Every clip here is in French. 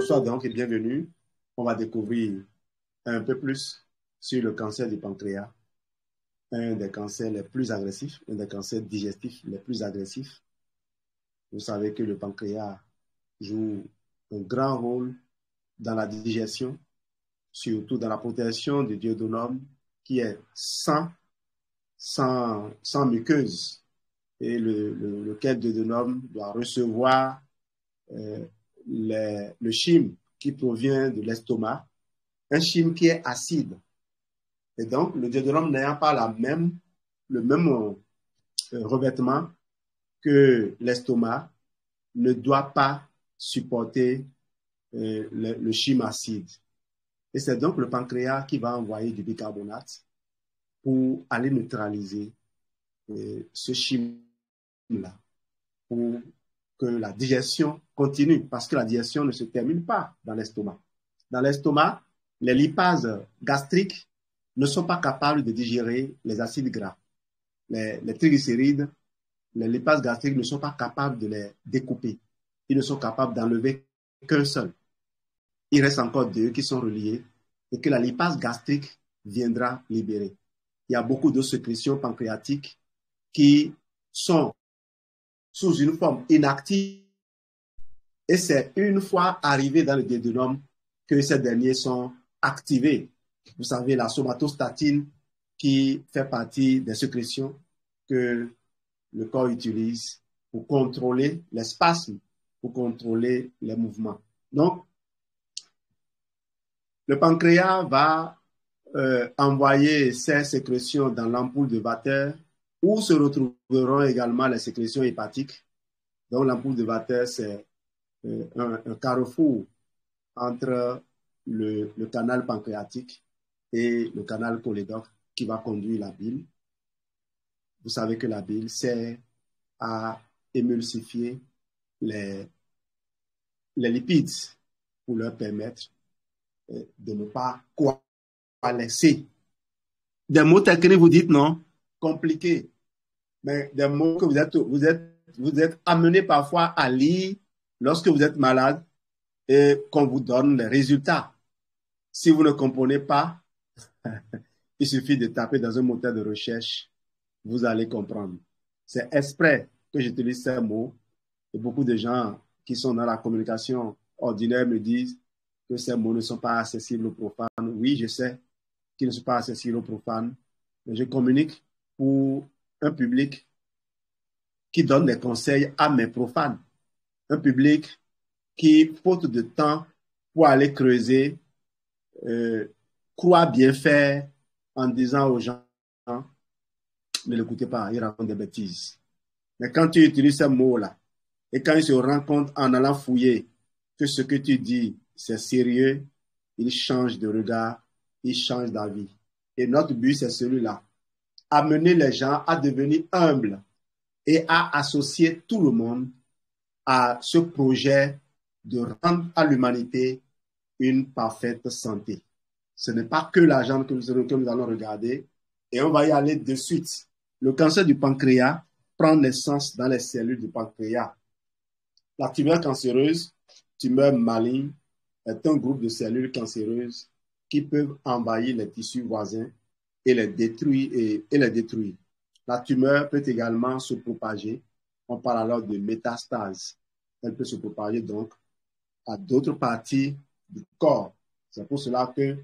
Bonsoir donc et bienvenue. On va découvrir un peu plus sur le cancer du pancréas, un des cancers les plus agressifs, un des cancers digestifs les plus agressifs. Vous savez que le pancréas joue un grand rôle dans la digestion, surtout dans la protection du duodénum qui est sans muqueuse. Et lequel duodénum doit recevoir le chyme qui provient de l'estomac, un chyme qui est acide. Et donc, le duodénum n'ayant pas le même revêtement que l'estomac, ne doit pas supporter le chyme acide. Et c'est donc le pancréas qui va envoyer du bicarbonate pour aller neutraliser ce chyme-là, pour que la digestion continue, parce que la digestion ne se termine pas dans l'estomac. Dans l'estomac, les lipases gastriques ne sont pas capables de digérer les acides gras. Les triglycérides, les lipases gastriques ne sont pas capables de les découper. Ils ne sont capables d'enlever qu'un seul. Il reste encore deux qui sont reliés et que la lipase gastrique viendra libérer. Il y a beaucoup de sécrétions pancréatiques qui sont sous une forme inactive et c'est une fois arrivés dans le duodénum que ces derniers sont activés. Vous savez, la somatostatine qui fait partie des sécrétions que le corps utilise pour contrôler les spasmes, pour contrôler les mouvements. Donc, le pancréas va envoyer ces sécrétions dans l'ampoule de Vater où se retrouveront également les sécrétions hépatiques. Donc, l'ampoule de Vater, c'est un carrefour entre le canal pancréatique et le canal cholédoque qui va conduire la bile. Vous savez que la bile sert à émulsifier les lipides pour leur permettre de ne pas coalescer. Des mots tels que vous dites, non? Compliqués. Mais des mots que vous êtes amené parfois à lire lorsque vous êtes malade et qu'on vous donne les résultats. Si vous ne comprenez pas, il suffit de taper dans un moteur de recherche, vous allez comprendre. C'est exprès que j'utilise ces mots et beaucoup de gens qui sont dans la communication ordinaire me disent que ces mots ne sont pas accessibles aux profanes. Oui, je sais qu'ils ne sont pas accessibles aux profanes, mais je communique pour un public qui donne des conseils à mes profanes. Un public qui, faute de temps pour aller creuser, croit bien faire en disant aux gens, ne l'écoutez pas, il raconte des bêtises. Mais quand tu utilises ces mots-là, et quand il se rend compte en allant fouiller que ce que tu dis, c'est sérieux, il change de regard, il change d'avis. Et notre but, c'est celui-là. Amener les gens à devenir humbles et à associer tout le monde à ce projet de rendre à l'humanité une parfaite santé. Ce n'est pas que l'argent que nous allons regarder et on va y aller de suite. Le cancer du pancréas prend naissance dans les cellules du pancréas. La tumeur cancéreuse, tumeur maligne, est un groupe de cellules cancéreuses qui peuvent envahir les tissus voisins et les détruire. La tumeur peut également se propager. On parle alors de métastase. Elle peut se propager donc à d'autres parties du corps. C'est pour cela que,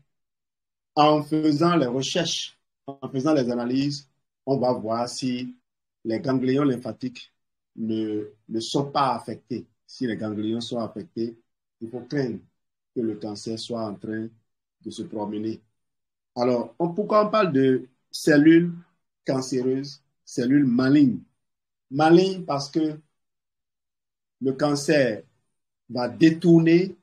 en faisant les recherches, en faisant les analyses, on va voir si les ganglions lymphatiques ne sont pas affectés. Si les ganglions sont affectés, il faut craindre que le cancer soit en train de se promener. Alors, pourquoi on parle de cellules cancéreuses, cellules malignes? Malignes parce que le cancer va détourner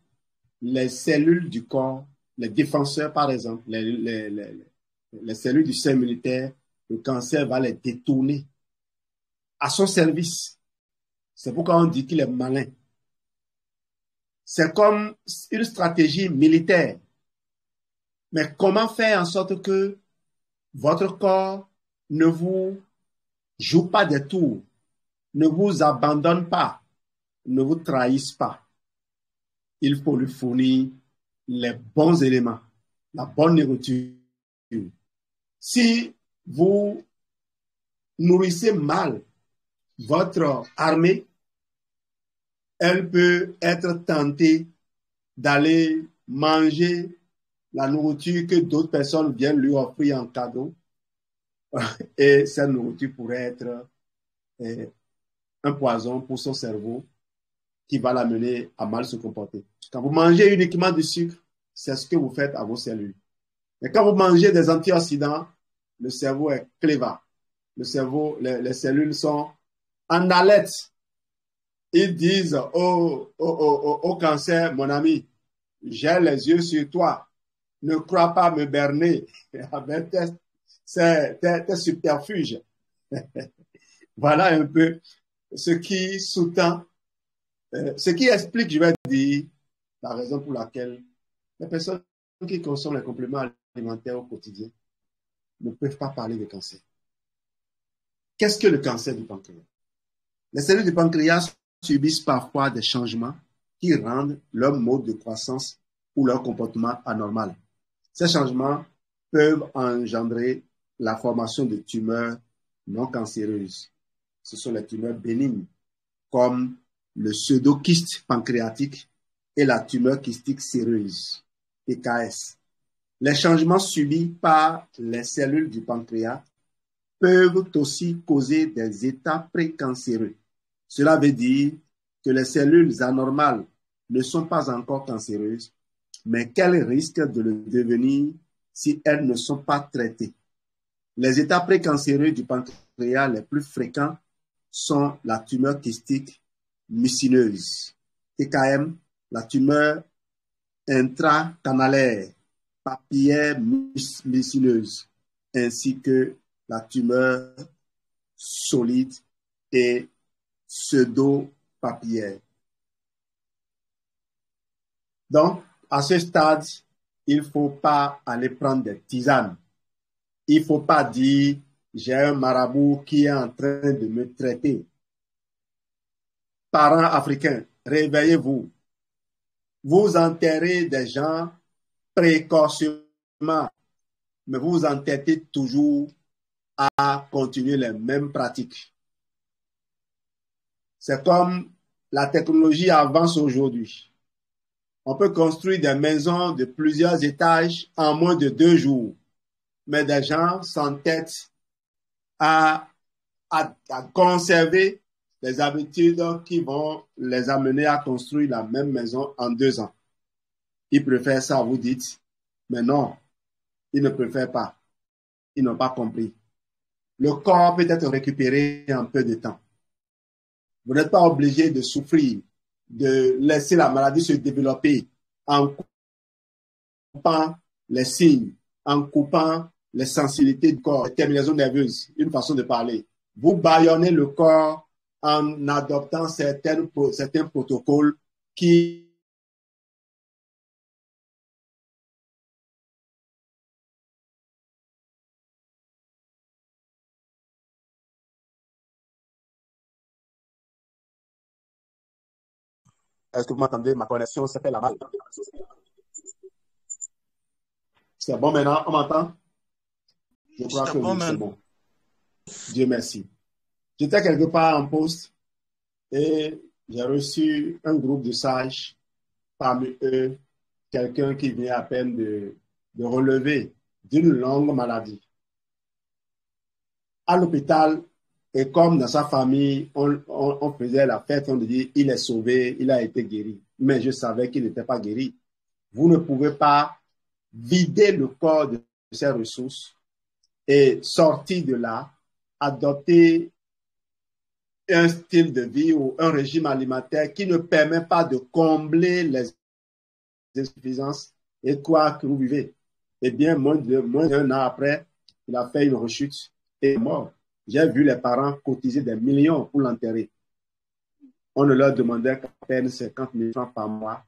les cellules du corps, les défenseurs par exemple, les cellules du système immunitaire, le cancer va les détourner à son service. C'est pourquoi on dit qu'il est malin. C'est comme une stratégie militaire. Mais comment faire en sorte que votre corps ne vous joue pas des tours, ne vous abandonne pas, ne vous trahisse pas? il faut lui fournir les bons éléments, la bonne nourriture. Si vous nourrissez mal votre armée, elle peut être tentée d'aller manger la nourriture que d'autres personnes viennent lui offrir en cadeau. Et cette nourriture pourrait être un poison pour son cerveau qui va l'amener à mal se comporter. Quand vous mangez uniquement du sucre, c'est ce que vous faites à vos cellules. Mais quand vous mangez des antioxydants, le cerveau est cléva. Le cerveau, les cellules sont en alerte. Ils disent au cancer, mon ami, j'ai les yeux sur toi. Ne crois pas me berner avec tes subterfuges. Voilà un peu ce qui sous-tend, ce qui explique, je vais dire, la raison pour laquelle les personnes qui consomment les compléments alimentaires au quotidien ne peuvent pas parler de cancer. Qu'est-ce que le cancer du pancréas? Les cellules du pancréas subissent parfois des changements qui rendent leur mode de croissance ou leur comportement anormal. Ces changements peuvent engendrer la formation de tumeurs non cancéreuses. Ce sont les tumeurs bénignes, comme le pseudokyste pancréatique et la tumeur kystique séreuse, PKS. Les changements subis par les cellules du pancréas peuvent aussi causer des états précancéreux. Cela veut dire que les cellules anormales ne sont pas encore cancéreuses, mais qu'elles risquent de le devenir si elles ne sont pas traitées. Les états précancéreux du pancréas les plus fréquents sont la tumeur kystique mucineuse, TKM, la tumeur intracanalaire, papillaire mucineuse, ainsi que la tumeur solide et pseudo-papillaire. Donc, à ce stade, il ne faut pas aller prendre des tisanes. Il ne faut pas dire, j'ai un marabout qui est en train de me traiter. Parents africains, réveillez-vous. Vous enterrez des gens précocement, mais vous vous entêtez toujours à continuer les mêmes pratiques. C'est comme la technologie avance aujourd'hui. On peut construire des maisons de plusieurs étages en moins de 2 jours, mais des gens s'entêtent à conserver les habitudes qui vont les amener à construire la même maison en 2 ans. Ils préfèrent ça, vous dites, mais non, ils ne préfèrent pas. Ils n'ont pas compris. Le corps peut être récupéré en peu de temps. Vous n'êtes pas obligé de souffrir, de laisser la maladie se développer en coupant les signes, en coupant les sensibilités du corps, les terminaisons nerveuses, une façon de parler. Vous bâillonnez le corps en adoptant certains protocoles qui Est-ce que vous m'entendez? Ma connexion s'est fait la mal. C'est bon maintenant, on m'entend? Je crois que oui, c'est bon. Dieu merci. J'étais quelque part en poste et j'ai reçu un groupe de sages, parmi eux, quelqu'un qui vient à peine de relever d'une longue maladie. À l'hôpital, et comme dans sa famille, on faisait la fête, on dit il est sauvé, il a été guéri. Mais je savais qu'il n'était pas guéri. Vous ne pouvez pas vider le corps de ses ressources et sortir de là, adopter un style de vie ou un régime alimentaire qui ne permet pas de combler les insuffisances et quoi que vous vivez. Eh bien, moins d'un an après, il a fait une rechute et est mort. J'ai vu les parents cotiser des millions pour l'enterrer. On ne leur demandait qu'à peine 50 000 francs par mois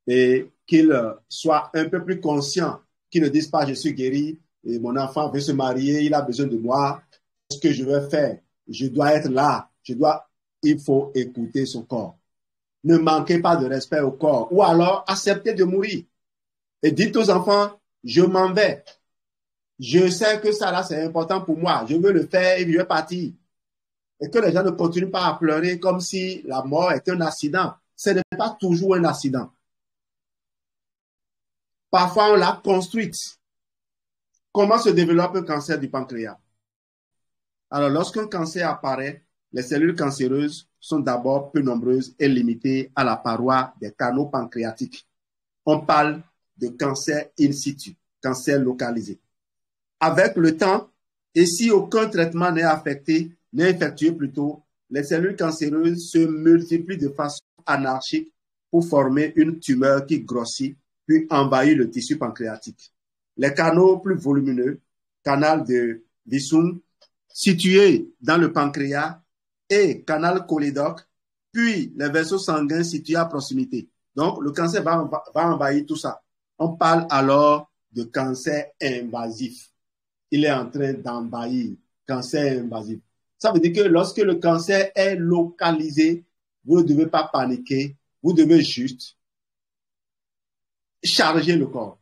et qu'ils soient un peu plus conscients, qu'ils ne disent pas je suis guéri et mon enfant veut se marier, il a besoin de moi, qu'est-ce que je vais faire? Je dois être là, il faut écouter son corps. Ne manquez pas de respect au corps. Ou alors, acceptez de mourir. Et dites aux enfants, je m'en vais. Je sais que ça là, c'est important pour moi. Je veux le faire et je vais partir. Et que les gens ne continuent pas à pleurer comme si la mort est un accident. Ce n'est pas toujours un accident. Parfois, on l'a construite. Comment se développe un cancer du pancréas? Alors, lorsqu'un cancer apparaît, les cellules cancéreuses sont d'abord peu nombreuses et limitées à la paroi des canaux pancréatiques. On parle de cancer in situ, cancer localisé. Avec le temps, et si aucun traitement n'est affecté, n'est effectué plutôt, les cellules cancéreuses se multiplient de façon anarchique pour former une tumeur qui grossit puis envahit le tissu pancréatique. Les canaux plus volumineux, canal de Wissung, situé dans le pancréas, et canal cholédoque, puis les vaisseaux sanguins situés à proximité. Donc, le cancer va envahir tout ça. On parle alors de cancer invasif. Il est en train d'envahir, cancer invasif. Ça veut dire que lorsque le cancer est localisé, vous ne devez pas paniquer, vous devez juste charger le corps.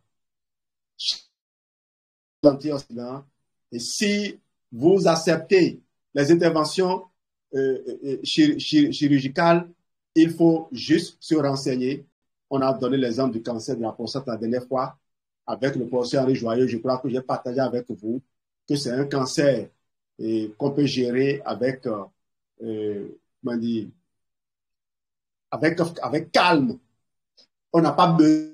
Antioxydants. Et si vous acceptez les interventions chirurgicales, il faut juste se renseigner. On a donné l'exemple du cancer de la prostate la dernière fois avec le professeur Henri Joyeux. Je crois que j'ai partagé avec vous que c'est un cancer qu'on peut gérer avec, comment dire, avec calme. On n'a pas besoin.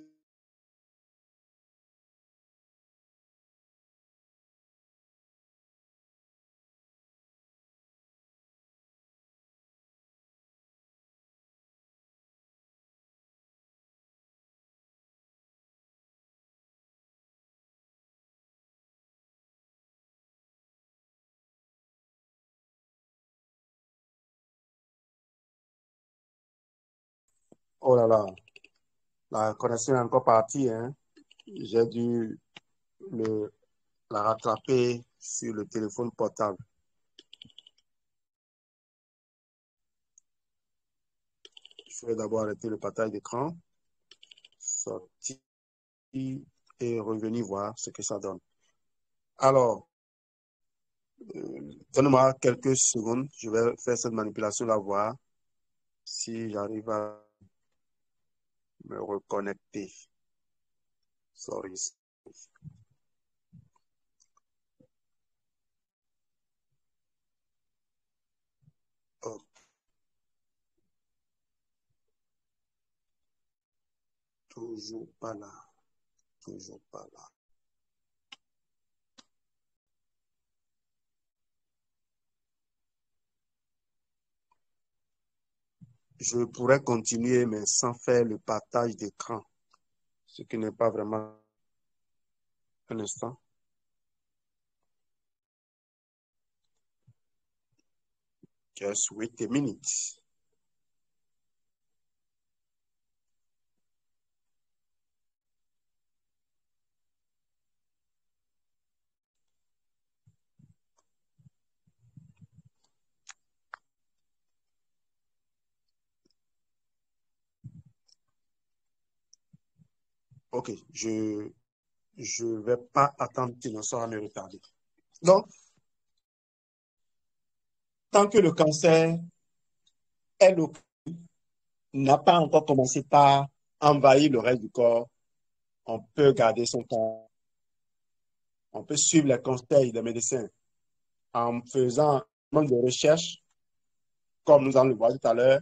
Oh là là, la connexion est encore partie, hein. J'ai dû la rattraper sur le téléphone portable. Je vais d'abord arrêter le partage d'écran, sortir et revenir voir ce que ça donne. Alors, donne-moi quelques secondes, je vais faire cette manipulation-là, voir si j'arrive à me reconnecter. Sorry. Oh. Toujours pas là. Toujours pas là. Je pourrais continuer, mais sans faire le partage d'écran, ce qui n'est pas vraiment un instant. Just wait a minute. Ok, je vais pas attendre qu'il ne soit à me retarder. Donc, tant que le cancer est n'a pas encore commencé par envahir le reste du corps, on peut garder son temps. On peut suivre les conseils des médecins en faisant un de recherche, comme nous allons le voir tout à l'heure.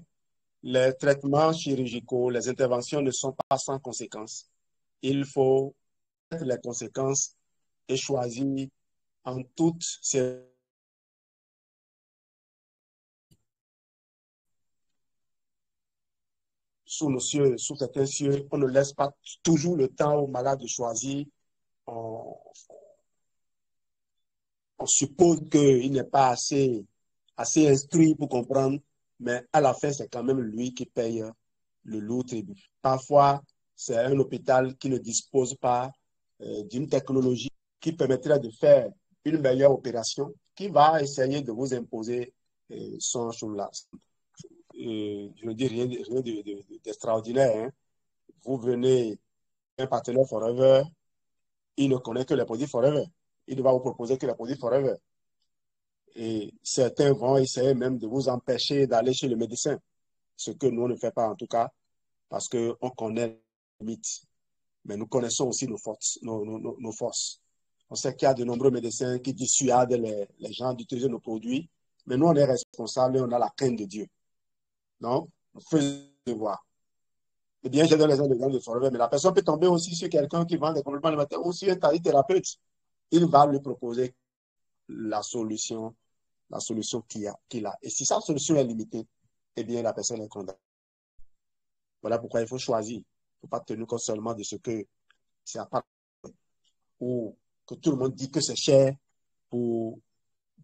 Les traitements chirurgicaux, les interventions ne sont pas sans conséquences. Il faut mettre les conséquences et choisir en toutes ces sous nos cieux, sous certains cieux, on ne laisse pas toujours le temps aux malades de choisir. On, on suppose qu'il n'est pas assez instruit pour comprendre, mais à la fin, c'est quand même lui qui paye le lourd tribut. Parfois, c'est un hôpital qui ne dispose pas d'une technologie qui permettrait de faire une meilleure opération, qui va essayer de vous imposer son je ne dis rien, d'extraordinaire. Hein. Vous venez, un partenaire Forever, il ne connaît que les produits Forever. Il ne va vous proposer que les produits Forever. Et certains vont essayer même de vous empêcher d'aller chez le médecin, ce que nous, on ne fait pas en tout cas, parce qu'on connaît les limites. Mais nous connaissons aussi nos forces. Nos forces. On sait qu'il y a de nombreux médecins qui dissuadent les gens d'utiliser nos produits, mais nous, on est responsables et on a la crainte de Dieu. Donc, nous faisons devoir. Eh bien, j'ai donné les exemples de Forever, mais la personne peut tomber aussi sur quelqu'un qui vend des compléments alimentaires ou sur un thérapeute. Il va lui proposer la solution qu'il a. Et si sa solution est limitée, eh bien, la personne est condamnée. Voilà pourquoi il faut choisir. Il ne faut pas tenir compte seulement de ce que c'est à part ou que tout le monde dit que c'est cher pour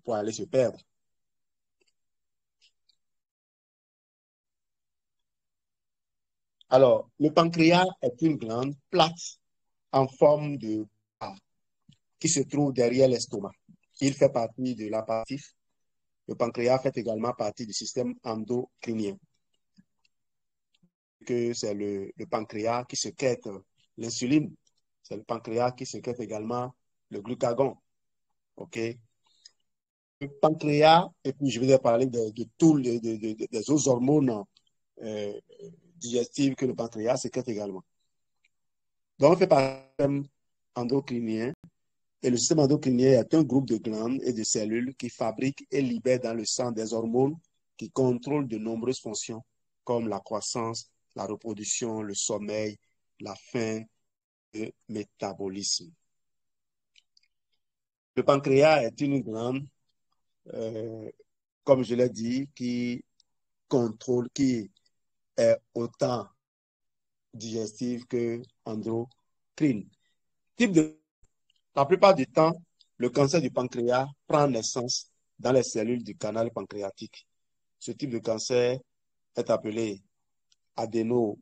aller se perdre. Alors, le pancréas est une glande plate en forme de A qui se trouve derrière l'estomac. Il fait partie de l'apparatif. Le pancréas fait également partie du système endocrinien. Que c'est le pancréas qui sécrète l'insuline. C'est le pancréas qui sécrète également le glucagon. OK? Le pancréas, et puis je vais parler de tous des autres hormones digestives que le pancréas sécrète également. Donc, on fait partie du système endocrinien. Et le système endocrinien est un groupe de glandes et de cellules qui fabriquent et libèrent dans le sang des hormones qui contrôlent de nombreuses fonctions comme la croissance, la reproduction, le sommeil, la faim et le métabolisme. Le pancréas est une glande, comme je l'ai dit, qui contrôle, qui est autant digestive que endocrine. La plupart du temps, le cancer du pancréas prend naissance dans les cellules du canal pancréatique. Ce type de cancer est appelé adénome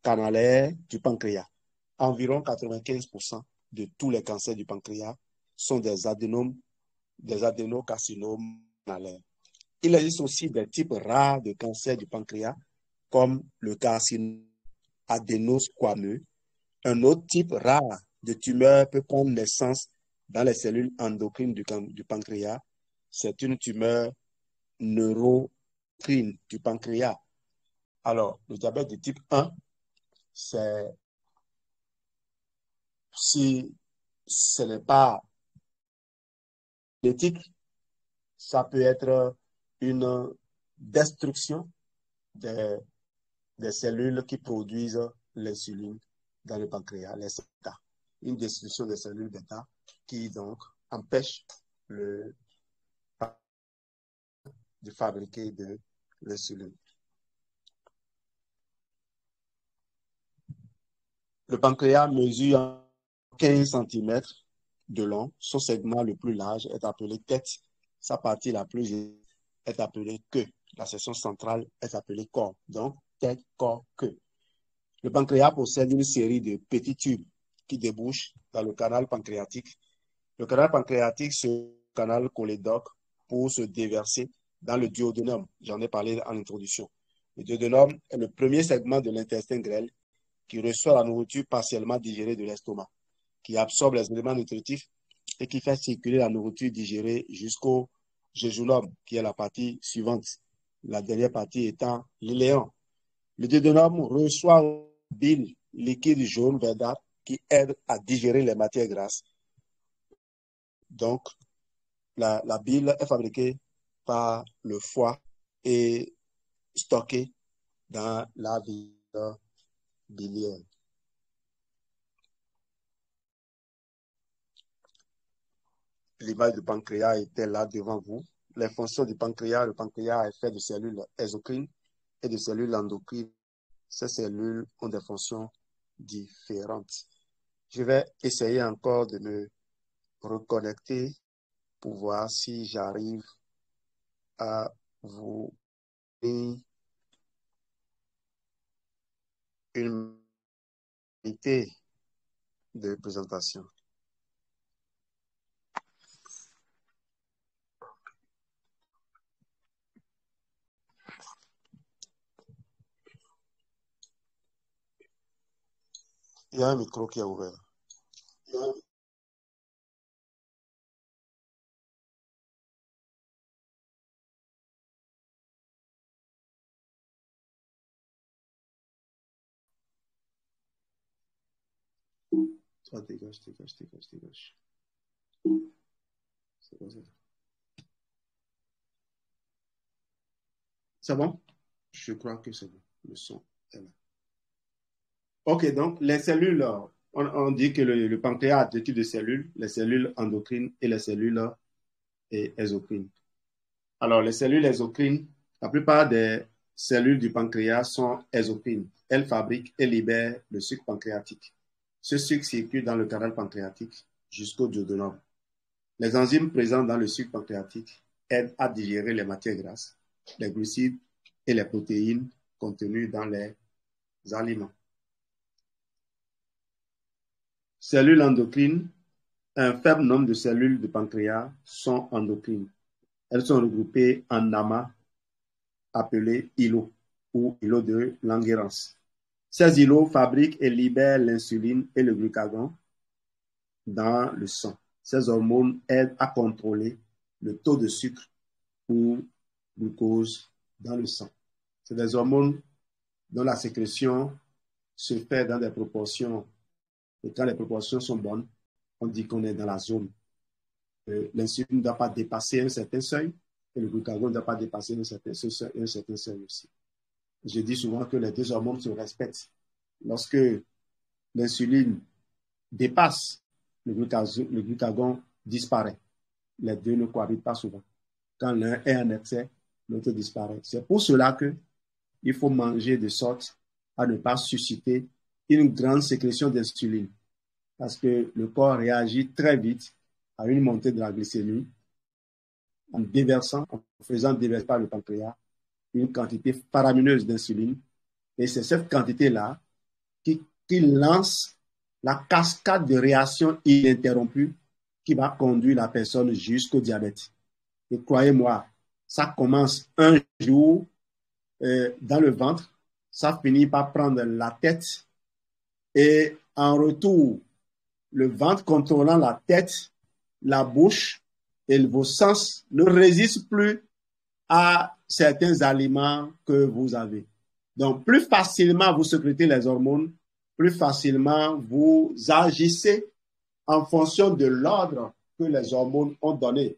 canalaire du pancréas. Environ 95% de tous les cancers du pancréas sont des adénocarcinomes canalaires. Il existe aussi des types rares de cancer du pancréas, comme le carcinome adénosquameux. Un autre type rare de tumeur peut prendre naissance dans les cellules endocrines du pancréas. C'est une tumeur neurocrine du pancréas. Alors, le diabète de type 1, c'est si ce n'est pas génétique, ça peut être une destruction des, des cellules qui produisent l'insuline dans le pancréas, les bêta. Une destruction des cellules bêta qui donc empêche de fabriquer de l'insuline. Le pancréas mesure 15 cm de long. Son segment le plus large est appelé tête. Sa partie la plus est appelée queue. La section centrale est appelée corps. Donc, tête, corps, queue. Le pancréas possède une série de petits tubes qui débouchent dans le canal pancréatique. Le canal pancréatique, c'est un canal cholédoque pour se déverser dans le duodénum. J'en ai parlé en introduction. Le duodénum est le premier segment de l'intestin grêle qui reçoit la nourriture partiellement digérée de l'estomac, qui absorbe les éléments nutritifs et qui fait circuler la nourriture digérée jusqu'au jejunum, qui est la partie suivante, la dernière partie étant l'iléon. Le duodénum reçoit une bile liquide jaune verdâtre qui aide à digérer les matières grasses. Donc, la bile est fabriquée par le foie et stockée dans la bile biliaire. L'image du pancréas était là devant vous. Les fonctions du pancréas, le pancréas est fait de cellules exocrines et de cellules endocrines. Ces cellules ont des fonctions différentes. Je vais essayer encore de me reconnecter pour voir si j'arrive à vous donner une idée de présentation. Il y a un micro qui est ouvert. Toi, dégage. C'est bon, c'est bon? Je crois que c'est bon. Le son est là. OK, donc les cellules, on dit que le pancréas a deux types de cellules, les cellules endocrines et les cellules exocrines. Alors, les cellules exocrines, la plupart des cellules du pancréas sont exocrines. Elles fabriquent et libèrent le sucre pancréatique. Ce sucre circule dans le canal pancréatique jusqu'au duodénum. Les enzymes présentes dans le sucre pancréatique aident à digérer les matières grasses, les glucides et les protéines contenues dans les aliments. Cellules endocrines, un faible nombre de cellules du pancréas sont endocrines. Elles sont regroupées en amas appelés îlots ou îlots de Langerhans. Ces îlots fabriquent et libèrent l'insuline et le glucagon dans le sang. Ces hormones aident à contrôler le taux de sucre ou glucose dans le sang. C'est des hormones dont la sécrétion se fait dans des proportions, et quand les proportions sont bonnes, on dit qu'on est dans la zone. L'insuline ne doit pas dépasser un certain seuil et le glucagon ne doit pas dépasser un certain seuil aussi. Je dis souvent que les deux hormones se respectent. Lorsque l'insuline dépasse, le glucagon disparaît. Les deux ne cohabitent pas souvent. Quand l'un est en excès, l'autre disparaît. C'est pour cela qu'il faut manger de sorte à ne pas susciter une grande sécrétion d'insuline. Parce que le corps réagit très vite à une montée de la glycémie en faisant déverser par le pancréas une quantité faramineuse d'insuline. Et c'est cette quantité-là qui lance la cascade de réactions ininterrompues qui va conduire la personne jusqu'au diabète. Et croyez-moi, ça commence un jour dans le ventre, ça finit par prendre la tête et en retour, le ventre contrôlant la tête, la bouche et vos sens ne résistent plus à certains aliments que vous avez. Donc, plus facilement vous sécrétez les hormones, plus facilement vous agissez en fonction de l'ordre que les hormones ont donné.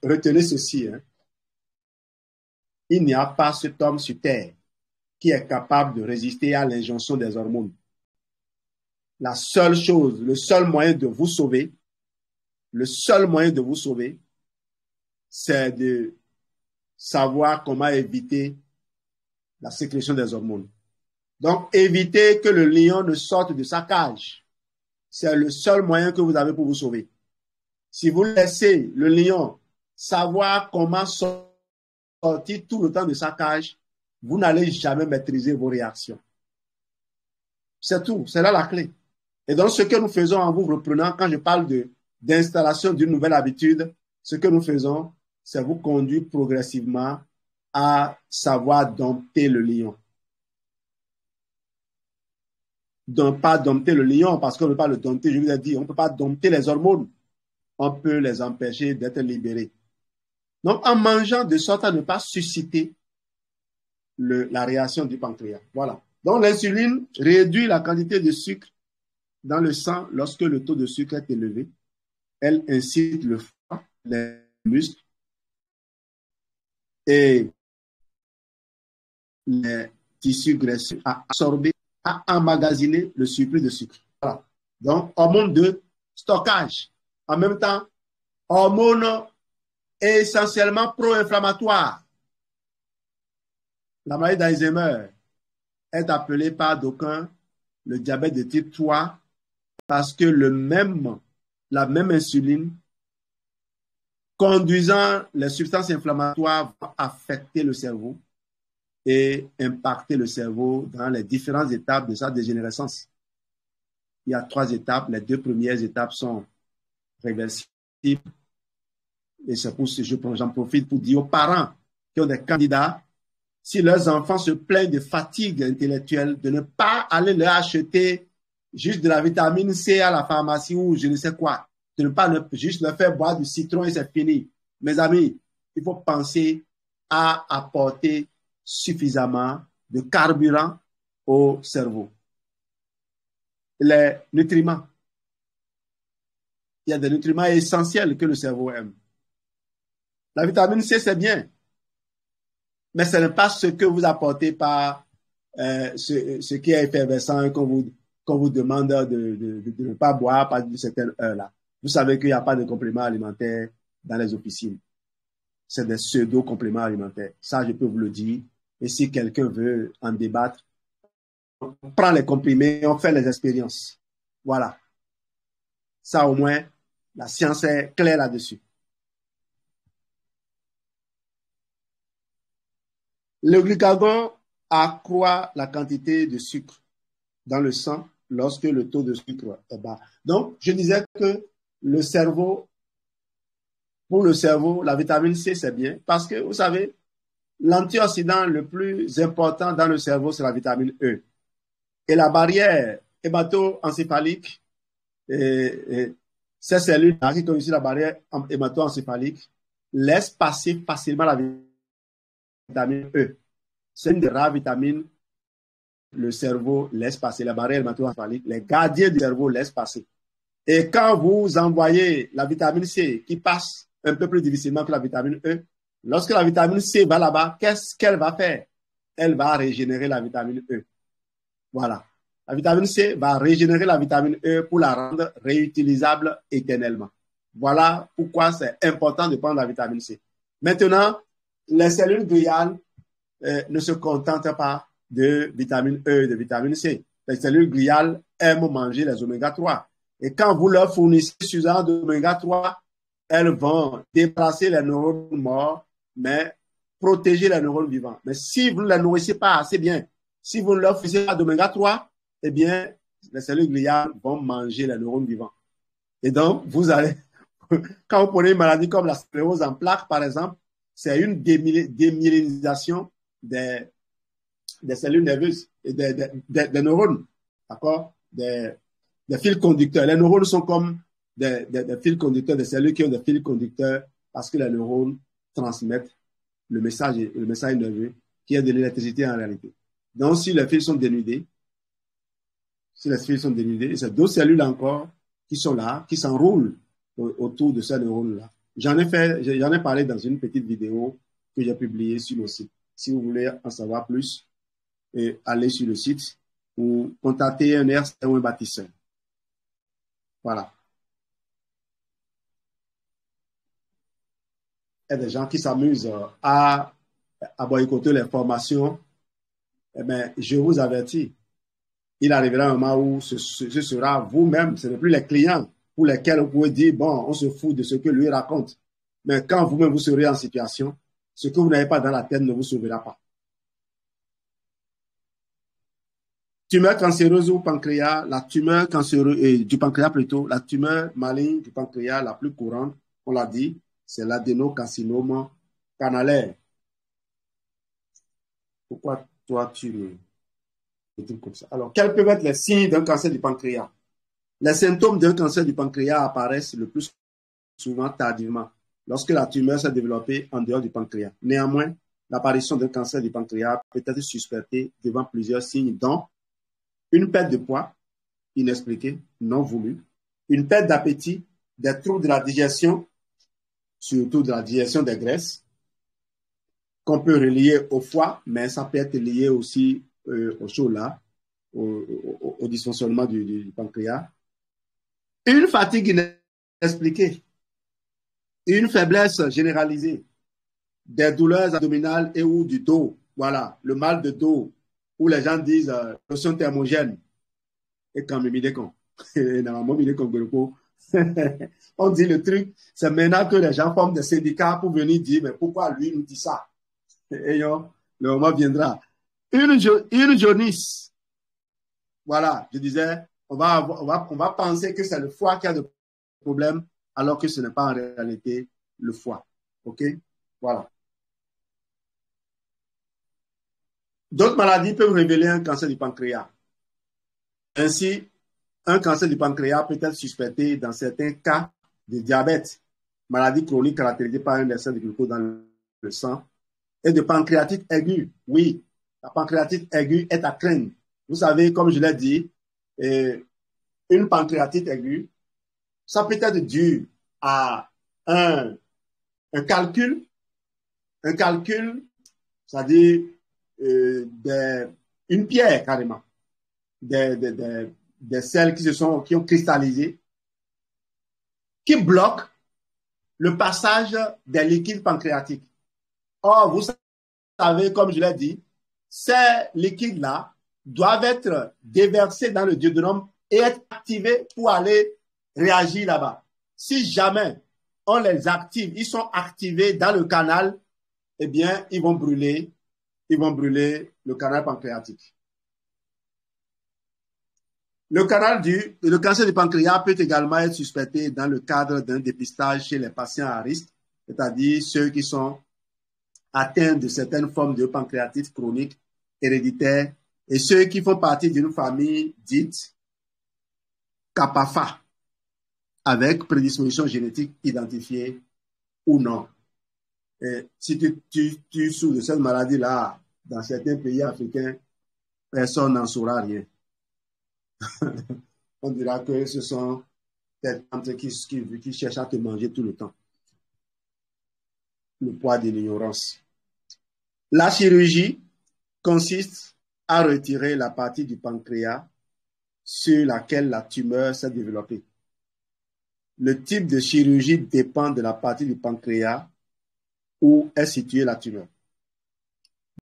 Retenez ceci, hein. Il n'y a pas cet homme sur terre qui est capable de résister à l'injonction des hormones. La seule chose, le seul moyen de vous sauver, c'est de savoir comment éviter la sécrétion des hormones. Donc, évitez que le lion ne sorte de sa cage. C'est le seul moyen que vous avez pour vous sauver. Si vous laissez le lion savoir comment sortir tout le temps de sa cage, vous n'allez jamais maîtriser vos réactions. C'est tout, c'est là la clé. Et donc, ce que nous faisons en vous reprenant, quand je parle d'installation d'une nouvelle habitude, ce que nous faisons, c'est vous conduire progressivement à savoir dompter le lion. Donc, pas dompter le lion, parce qu'on ne peut pas le dompter, je vous ai dit, on ne peut pas dompter les hormones. On peut les empêcher d'être libérés. Donc, en mangeant de sorte à ne pas susciter la réaction du pancréas. Voilà. Donc, l'insuline réduit la quantité de sucre dans le sang lorsque le taux de sucre est élevé. Elle incite le foie, les muscles et les tissus graisseux à absorber, à emmagasiner le surplus de sucre. Voilà. Donc, hormone de stockage. En même temps, hormone essentiellement pro-inflammatoire. La maladie d'Alzheimer est appelée par d'aucuns le diabète de type 3 parce que la même insuline conduisant les substances inflammatoires va affecter le cerveau et impacter le cerveau dans les différentes étapes de sa dégénérescence. Il y a 3 étapes. Les 2 premières étapes sont réversibles. Et c'est pour ce que j'en profite pour dire aux parents qui ont des candidats, si leurs enfants se plaignent de fatigue intellectuelle, de ne pas aller leur acheter juste de la vitamine C à la pharmacie ou je ne sais quoi, de ne pas juste leur faire boire du citron et c'est fini. Mes amis, il faut penser à apporter suffisamment de carburant au cerveau. Les nutriments. Il y a des nutriments essentiels que le cerveau aime. La vitamine C, c'est bien, mais ce n'est pas ce que vous apportez par ce qui est effervescent et qu'on vous demande de ne pas boire à certaines heures-là. Vous savez qu'il n'y a pas de compléments alimentaires dans les officines. C'est des pseudo-compléments alimentaires. Ça, je peux vous le dire. Et si quelqu'un veut en débattre, on prend les comprimés, on fait les expériences. Voilà. Ça, au moins, la science est claire là-dessus. Le glucagon accroît la quantité de sucre dans le sang lorsque le taux de sucre est bas. Donc, je disais que le cerveau, pour le cerveau, la vitamine C, c'est bien parce que, vous savez, l'antioxydant le plus important dans le cerveau, c'est la vitamine E. Et la barrière hémato-encéphalique, ces cellules-là qui constituent la barrière hémato-encéphalique, laissent passer facilement la vitamine E. C'est une des rares vitamines le cerveau laisse passer, la barrière hémato-encéphalique, les gardiens du cerveau laissent passer. Et quand vous envoyez la vitamine C qui passe un peu plus difficilement que la vitamine E, lorsque la vitamine C va là-bas, qu'est-ce qu'elle va faire? Elle va régénérer la vitamine E. Voilà. La vitamine C va régénérer la vitamine E pour la rendre réutilisable éternellement. Voilà pourquoi c'est important de prendre la vitamine C. Maintenant, les cellules gliales ne se contentent pas de vitamine E, de vitamine C. Les cellules gliales aiment manger les oméga 3. Et quand vous leur fournissez suffisamment d'oméga 3, elles vont déplacer les neurones morts, mais protéger les neurones vivants. Mais si vous ne les nourrissez pas assez bien, si vous ne leur fournissez pas d'oméga 3, eh bien, les cellules gliales vont manger les neurones vivants. Et donc, vous allez, quand vous prenez une maladie comme la sclérose en plaques, par exemple, c'est une démyélinisation des cellules nerveuses et des neurones, d'accord, des fils conducteurs. Les neurones sont comme des fils conducteurs, des cellules qui ont des fils conducteurs parce que les neurones transmettent le message nerveux qui est de l'électricité en réalité. Donc, si les fils sont dénudés, c'est d'autres cellules encore qui sont là, qui s'enroulent autour de ces neurones-là. J'en ai parlé dans une petite vidéo que j'ai publiée sur le site. Si vous voulez en savoir plus, allez sur le site ou contacter un nurse ou un bâtisseur. Voilà. Il y a des gens qui s'amusent à boycotter les formations. Eh bien, je vous avertis, il arrivera un moment où ce sera vous-même, ce n'est plus les clients pour lesquels vous pouvez dire, bon, on se fout de ce que lui raconte. Mais quand vous-même vous serez en situation, ce que vous n'avez pas dans la tête ne vous sauvera pas. Tumeur cancéreuse au pancréas, la tumeur cancéreuse du pancréas plutôt, la tumeur maligne du pancréas la plus courante, on l'a dit, c'est l'adénocarcinome canalaire. Pourquoi toi tu me dis comme ça? Alors, quels peuvent être les signes d'un cancer du pancréas? Les symptômes d'un cancer du pancréas apparaissent le plus souvent tardivement, lorsque la tumeur s'est développée en dehors du pancréas. Néanmoins, l'apparition d'un cancer du pancréas peut être suspectée devant plusieurs signes, dont une perte de poids inexpliquée, non voulue, une perte d'appétit, des troubles de la digestion, surtout de la digestion des graisses, qu'on peut relier au foie, mais ça peut être lié aussi au chola, au dysfonctionnement du pancréas. Une fatigue inexpliquée, une faiblesse généralisée, des douleurs abdominales et ou du dos. Voilà, le mal de dos, où les gens disent lotion thermogène. Et quand même, il est con. On dit le truc, c'est maintenant que les gens forment des syndicats pour venir dire, mais pourquoi lui nous dit ça? Et le moment viendra. Une jaunisse. Voilà, je disais, on va penser que c'est le foie qui a de problème, alors que ce n'est pas en réalité le foie. OK? Voilà. D'autres maladies peuvent révéler un cancer du pancréas. Ainsi, un cancer du pancréas peut être suspecté dans certains cas de diabète, maladie chronique caractérisée par un excès de glucose dans le sang, et de pancréatite aiguë. Oui, la pancréatite aiguë est à craindre. Vous savez, comme je l'ai dit, une pancréatite aiguë, ça peut être dû à un calcul, c'est-à-dire une pierre carrément, des sels qui ont cristallisé, qui bloquent le passage des liquides pancréatiques. Or, vous savez, comme je l'ai dit, ces liquides-là doivent être déversés dans le duodénum et être activés pour aller réagir là-bas. Si jamais on les active, ils sont activés dans le canal, eh bien, ils vont brûler le canal pancréatique. Le cancer du pancréas peut également être suspecté dans le cadre d'un dépistage chez les patients à risque, c'est-à-dire ceux qui sont atteints de certaines formes de pancréatite chronique héréditaire et ceux qui font partie d'une famille dite CAPAFA, avec prédisposition génétique identifiée ou non. Et si tu souffres de cette maladie-là, dans certains pays africains, personne n'en saura rien. On dira que ce sont des tantes qui cherchent à te manger tout le temps. Le poids de l'ignorance. La chirurgie consiste à retirer la partie du pancréas sur laquelle la tumeur s'est développée. Le type de chirurgie dépend de la partie du pancréas où est située la tumeur.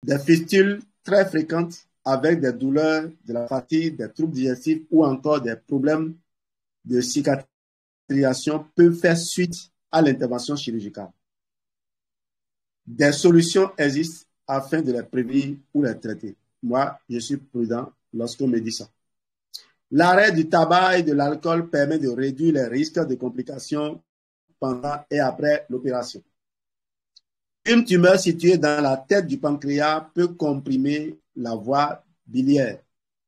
Des fistules très fréquentes avec des douleurs de la fatigue, des troubles digestifs ou encore des problèmes de cicatrisation peuvent faire suite à l'intervention chirurgicale. Des solutions existent afin de les prévenir ou les traiter. Moi, je suis prudent lorsqu'on me dit ça. L'arrêt du tabac et de l'alcool permet de réduire les risques de complications pendant et après l'opération. Une tumeur située dans la tête du pancréas peut comprimer la voie biliaire,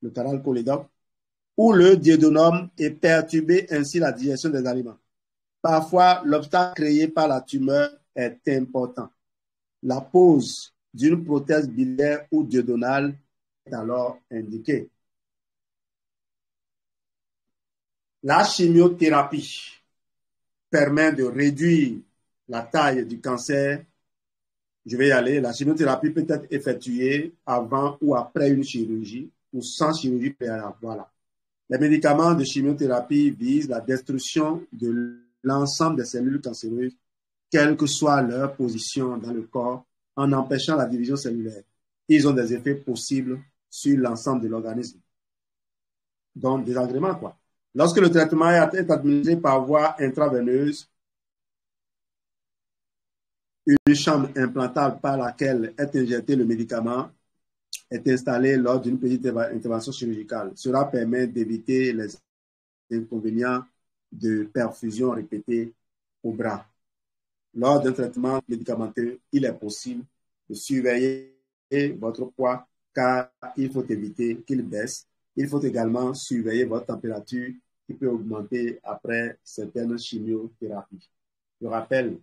le canal cholédoque, ou le duodénum et perturber ainsi la digestion des aliments. Parfois, l'obstacle créé par la tumeur est important. La pose d'une prothèse biliaire ou duodénale est alors indiquée. La chimiothérapie permet de réduire la taille du cancer. Je vais y aller. La chimiothérapie peut être effectuée avant ou après une chirurgie ou sans chirurgie préalable. Voilà. Les médicaments de chimiothérapie visent la destruction de l'ensemble des cellules cancéreuses, quelle que soit leur position dans le corps, en empêchant la division cellulaire. Ils ont des effets possibles sur l'ensemble de l'organisme. Donc, désagréments, quoi. Lorsque le traitement est administré par voie intraveineuse, une chambre implantable par laquelle est injecté le médicament est installée lors d'une petite intervention chirurgicale. Cela permet d'éviter les inconvénients de perfusion répétée au bras. Lors d'un traitement médicamenteux, il est possible de surveiller votre poids car il faut éviter qu'il baisse. Il faut également surveiller votre température qui peut augmenter après certaines chimiothérapies. Je rappelle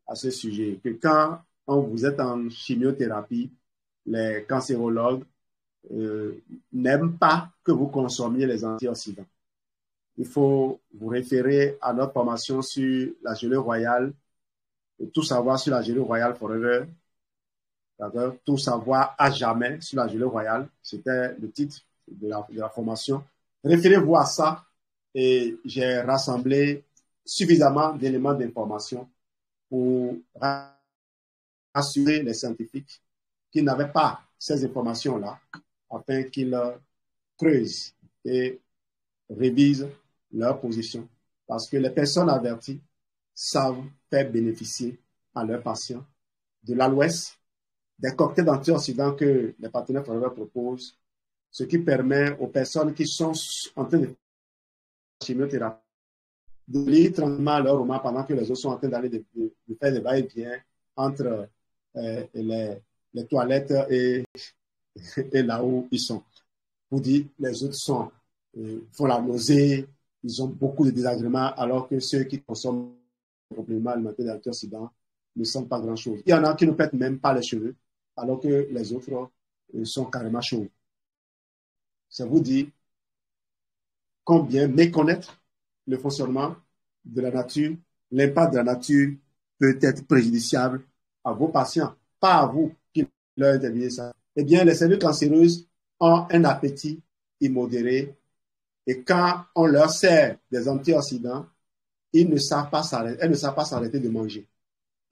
à ce sujet que quand vous êtes en chimiothérapie, les cancérologues n'aiment pas que vous consommiez les antioxydants. Il faut vous référer à notre formation sur la gelée royale, tout savoir sur la gelée royale forever, tout savoir à jamais sur la gelée royale. C'était le titre de la formation. Référez-vous à ça et j'ai rassemblé suffisamment d'éléments d'information pour rassurer les scientifiques qui n'avaient pas ces informations-là afin qu'ils creusent et révisent leur position. Parce que les personnes averties savent faire bénéficier à leurs patients de l'aloès, des cocktails antioxydants que les partenaires Forever proposent, ce qui permet aux personnes qui sont en train de faire chimiothérapie de lire tranquillement leur roman pendant que les autres sont en train d'aller de faire des va-et-vient entre les toilettes et et là où ils sont. Vous dites, les autres font la nausée, ils ont beaucoup de désagréments, alors que ceux qui consomment les compléments alimentaires d'antioxydants ne sentent pas grand-chose. Il y en a qui ne pètent même pas les cheveux, alors que les autres sont carrément chauds. Ça vous dit combien méconnaître le fonctionnement de la nature, l'impact de la nature peut être préjudiciable à vos patients, pas à vous qui leur intervenez ça. Eh bien, les cellules cancéreuses ont un appétit immodéré et quand on leur sert des antioxydants, elles ne savent pas s'arrêter de manger.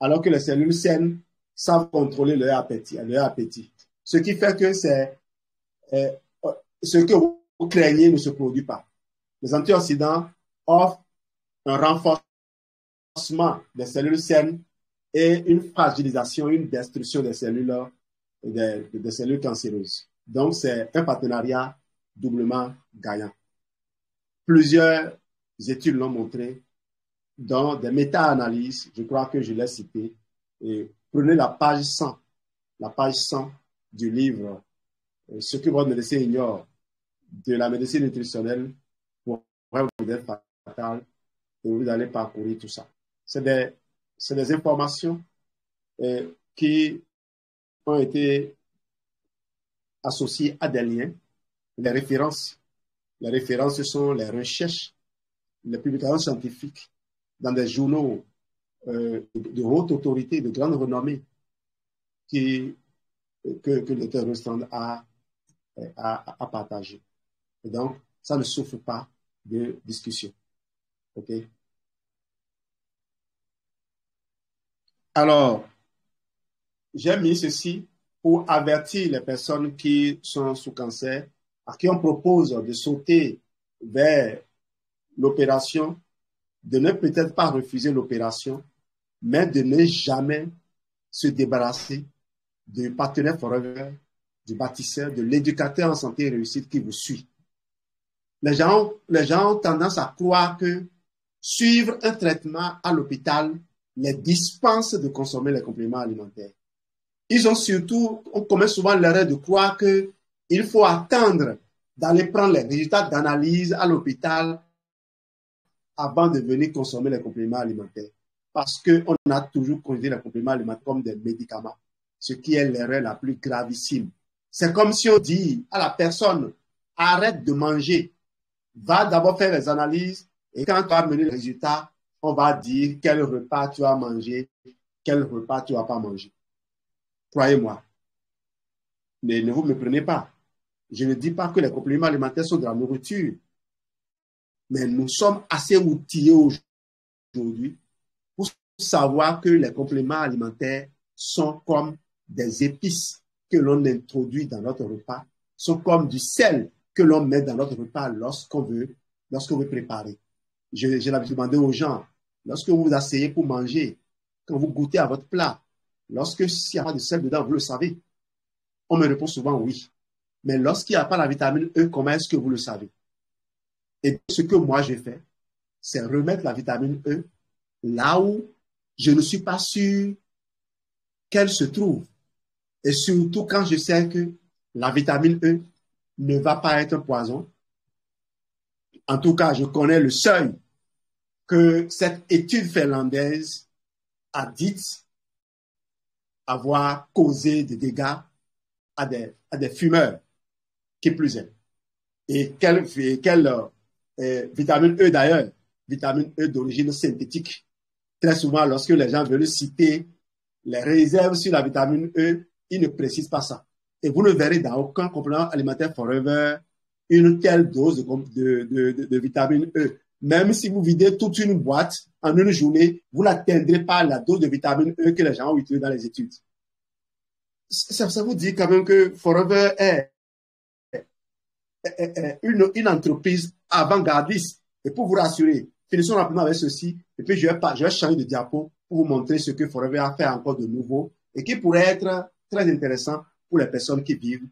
Alors que les cellules saines savent contrôler leur appétit. Ce qui fait que ce que vous craignez ne se produit pas. Les antioxydants offrent un renforcement des cellules saines et une fragilisation, une destruction des cellules cancéreuses. Donc, c'est un partenariat doublement gagnant. Plusieurs études l'ont montré dans des méta-analyses, je crois que je l'ai cité. Et prenez la page 100 du livre « Ce que votre médecin ignore » de la médecine nutritionnelle pour un modèle fatal, et vous allez parcourir tout ça. C'est des informations qui ont été associées à des liens, les références. Les références sont les recherches, les publications scientifiques dans des journaux de haute autorité, de grande renommée, que le terroriste a partagé. Et donc, ça ne souffre pas de discussion. OK? Alors, j'ai mis ceci pour avertir les personnes qui sont sous cancer, à qui on propose de sauter vers l'opération, de ne peut-être pas refuser l'opération, mais de ne jamais se débarrasser du partenaire forever, du bâtisseur, de l'éducateur en santé et réussite qui vous suit. Les gens ont tendance à croire que suivre un traitement à l'hôpital les dispense de consommer les compléments alimentaires. On commet souvent l'erreur de croire qu'il faut attendre d'aller prendre les résultats d'analyse à l'hôpital avant de venir consommer les compléments alimentaires. Parce qu'on a toujours considéré les compléments alimentaires comme des médicaments, ce qui est l'erreur la plus gravissime. C'est comme si on dit à la personne, arrête de manger, va d'abord faire les analyses et quand tu vas mener les résultats, on va dire quel repas tu as mangé, quel repas tu n'as pas mangé. Croyez-moi, ne vous méprenez pas. Je ne dis pas que les compléments alimentaires sont de la nourriture, mais nous sommes assez outillés aujourd'hui pour savoir que les compléments alimentaires sont comme des épices que l'on introduit dans notre repas, sont comme du sel que l'on met dans notre repas lorsqu'on veut préparer. J'ai l'habitude de demander aux gens, lorsque vous vous asseyez pour manger, quand vous goûtez à votre plat, lorsque s'il n'y a pas de sel dedans, vous le savez. On me répond souvent oui. Mais lorsqu'il n'y a pas la vitamine E, comment est-ce que vous le savez? Et ce que moi j'ai fait, c'est remettre la vitamine E là où je ne suis pas sûr qu'elle se trouve. Et surtout quand je sais que la vitamine E ne va pas être un poison. En tout cas, je connais le seuil que cette étude finlandaise a dit avoir causé des dégâts à des fumeurs, qui plus est. Et quelle vitamine E d'ailleurs, vitamine E d'origine synthétique. Très souvent, lorsque les gens veulent citer les réserves sur la vitamine E, ils ne précisent pas ça. Et vous ne verrez dans aucun complément alimentaire Forever une telle dose de vitamine E. Même si vous videz toute une boîte en une journée, vous n'atteindrez pas la dose de vitamine E que les gens ont utilisée dans les études. Ça vous dit quand même que Forever est une entreprise avant-gardiste. Et pour vous rassurer, finissons rapidement avec ceci, et puis je vais changer de diapo pour vous montrer ce que Forever a fait encore de nouveau et qui pourrait être très intéressant pour les personnes qui vivent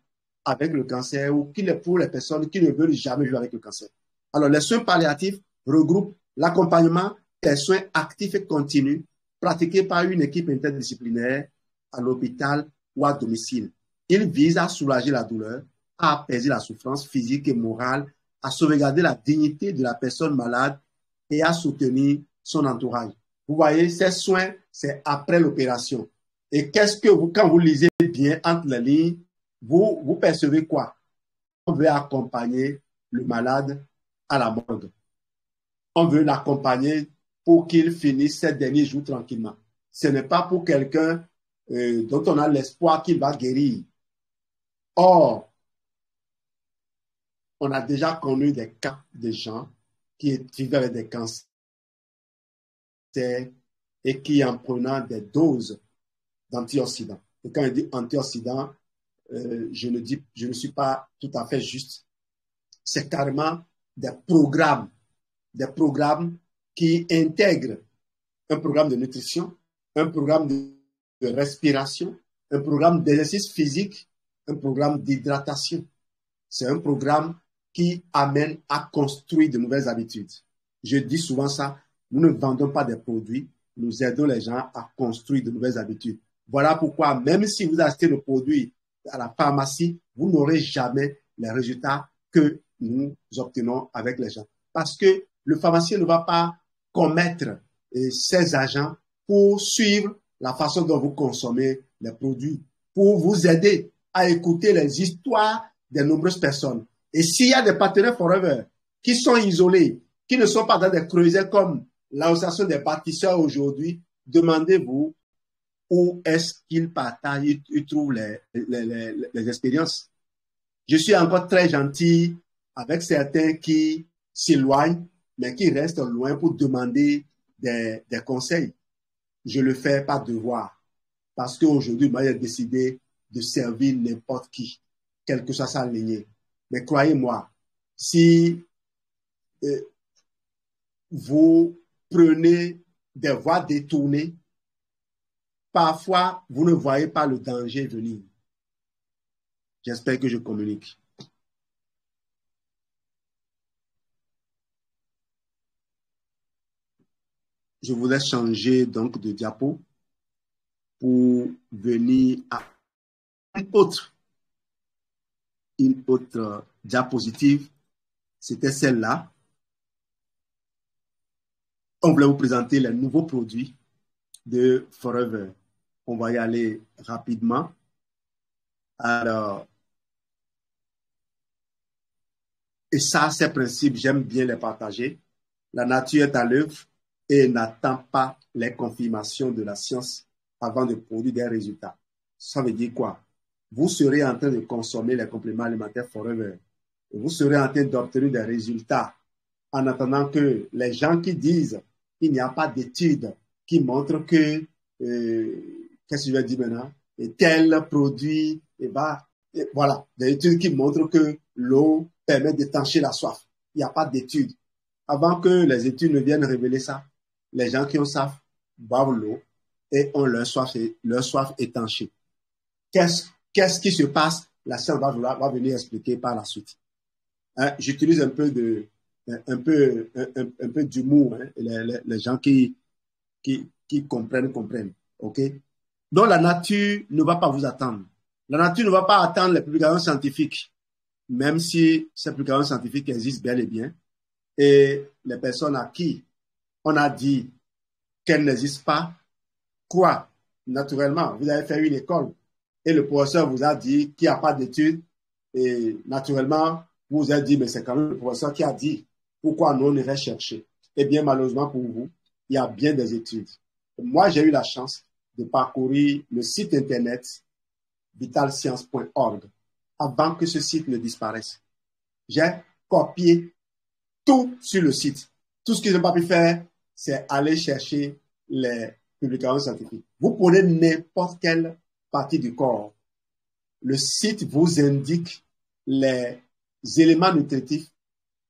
avec le cancer ou pour les personnes qui ne veulent jamais vivre avec le cancer. Alors, les soins palliatifs regroupent l'accompagnement des soins actifs et continus pratiqués par une équipe interdisciplinaire à l'hôpital ou à domicile. Il vise à soulager la douleur, à apaiser la souffrance physique et morale, à sauvegarder la dignité de la personne malade et à soutenir son entourage. Vous voyez, ces soins, c'est après l'opération. Et qu'est-ce que vous, quand vous lisez bien entre les lignes, vous percevez quoi? On veut accompagner le malade à la morgue. On veut l'accompagner pour qu'il finisse ses derniers jours tranquillement. Ce n'est pas pour quelqu'un dont on a l'espoir qu'il va guérir. Or, on a déjà connu des cas de gens qui vivaient avec des cancers et qui, en prenant des doses d'antioxydants, et quand je dis antioxydants, je ne suis pas tout à fait juste. C'est carrément des programmes qui intègrent un programme de nutrition, un programme de respiration, un programme d'exercice physique, un programme d'hydratation. C'est un programme qui amène à construire de nouvelles habitudes. Je dis souvent ça, nous ne vendons pas des produits, nous aidons les gens à construire de nouvelles habitudes. Voilà pourquoi, même si vous achetez le produit à la pharmacie, vous n'aurez jamais les résultats que nous obtenons avec les gens. Parce que le pharmacien ne va pas commettre ses agents pour suivre la façon dont vous consommez les produits, pour vous aider à écouter les histoires des nombreuses personnes. Et s'il y a des partenaires Forever qui sont isolés, qui ne sont pas dans des creusets comme l'association des bâtisseurs aujourd'hui, demandez-vous où est-ce qu'ils partagent, ils trouvent les expériences. Je suis encore très gentil avec certains qui s'éloignent, mais qui restent loin pour demander des conseils. Je le fais par devoir, parce qu'aujourd'hui, moi, j'ai décidé de servir n'importe qui, quelle que soit sa lignée. Mais croyez-moi, si vous prenez des voies détournées, parfois, vous ne voyez pas le danger venir. J'espère que je communique. Je voulais changer donc de diapo pour venir à une autre diapositive. C'était celle-là. On voulait vous présenter les nouveaux produits de Forever. On va y aller rapidement. Alors, et ça, ces principes, j'aime bien les partager. La nature est à l'œuvre et n'attend pas les confirmations de la science avant de produire des résultats. Ça veut dire quoi? Vous serez en train de consommer les compléments alimentaires Forever. Et vous serez en train d'obtenir des résultats en attendant que les gens qui disent qu'il n'y a pas d'études qui montrent que, qu'est-ce que je vais dire maintenant, et tel produit, voilà, des études qui montrent que l'eau permet d'étancher la soif. Il n'y a pas d'études. Avant que les études ne viennent révéler ça, les gens qui ont soif boivent l'eau et ont leur soif étanchée. Qu'est-ce qui se passe? La science va venir expliquer par la suite. Hein, j'utilise un peu d'humour. Hein, les gens qui comprennent. OK? Donc, la nature ne va pas vous attendre. La nature ne va pas attendre les publications scientifiques, même si ces publications scientifiques existent bel et bien. Et les personnes à qui on a dit qu'elles n'existent pas croient naturellement. Vous avez fait une école et le professeur vous a dit qu'il n'y a pas d'études et naturellement, vous vous avez dit, mais c'est quand même le professeur qui a dit pourquoi nous on irait chercher. Eh bien, malheureusement pour vous, il y a bien des études. Moi, j'ai eu la chance de parcourir le site internet vitalscience.org avant que ce site ne disparaisse. J'ai copié tout sur le site. Tout ce que je n'ai pas pu faire, c'est aller chercher les publications scientifiques. Vous prenez n'importe quelle partie du corps. Le site vous indique les éléments nutritifs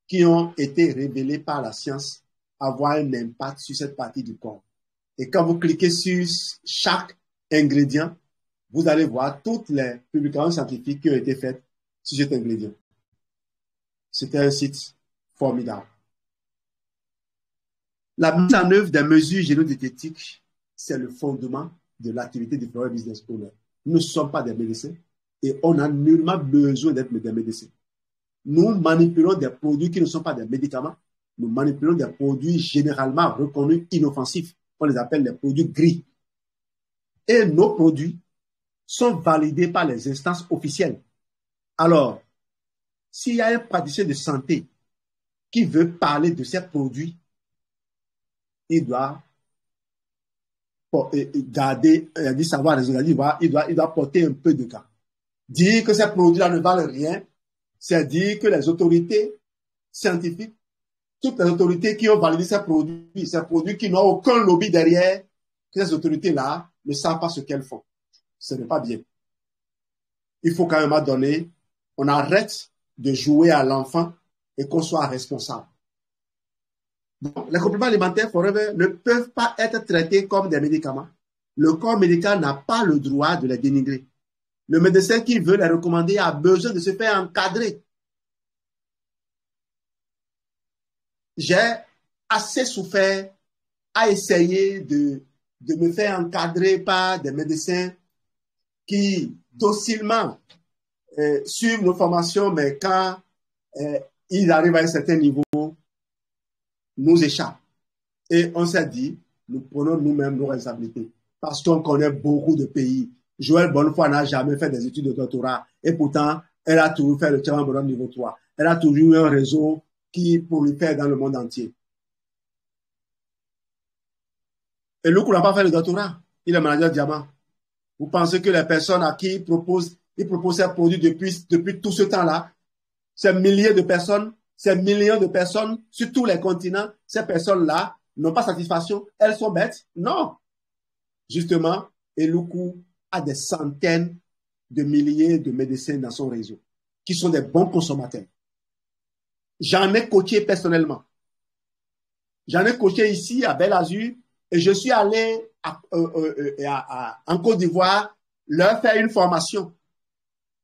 qui ont été révélés par la science avoir un impact sur cette partie du corps. Et quand vous cliquez sur chaque ingrédient, vous allez voir toutes les publications scientifiques qui ont été faites sur cet ingrédient. C'était un site formidable. La mise en œuvre des mesures génodiététiques, c'est le fondement de l'activité du Forever Business Owner. Nous ne sommes pas des médecins Et on n'a nullement besoin d'être des médecins. Nous manipulons des produits qui ne sont pas des médicaments. Nous manipulons des produits généralement reconnus inoffensifs. On les appelle les produits gris. Et nos produits sont validés par les instances officielles. Alors, s'il y a un praticien de santé qui veut parler de ces produits, il doit garder, savoir raison, il doit porter un peu de gants. Dire que ces produits-là ne valent rien, c'est dire que les autorités scientifiques, toutes les autorités qui ont validé ces produits qui n'ont aucun lobby derrière, que ces autorités-là ne savent pas ce qu'elles font. Ce n'est pas bien. Il faut quand même à donner, on arrête de jouer à l'enfant et qu'on soit responsable. Donc, les compléments alimentaires forever ne peuvent pas être traités comme des médicaments. Le corps médical n'a pas le droit de les dénigrer. Le médecin qui veut les recommander a besoin de se faire encadrer. J'ai assez souffert à essayer de me faire encadrer par des médecins qui docilement suivent nos formations, mais quand ils arrivent à un certain niveau, nous échappent. Et on s'est dit, nous prenons nous-mêmes nos responsabilités. Parce qu'on connaît beaucoup de pays. Joël Bonnefoy n'a jamais fait des études de doctorat. Et pourtant, elle a toujours fait le Tchambron niveau 3. Elle a toujours eu un réseau pour le faire dans le monde entier. Et Luc n'a pas fait le doctorat. Il est manager diamant. Vous pensez que les personnes à qui il propose ces produits depuis tout ce temps-là, ces milliers de personnes, ces millions de personnes sur tous les continents, ces personnes-là n'ont pas satisfaction, elles sont bêtes? Non. Justement, Eluku a des centaines de milliers de médecins dans son réseau qui sont des bons consommateurs. J'en ai coaché personnellement. J'en ai coaché ici à Belle-Azur et je suis allé en Côte d'Ivoire leur faire une formation.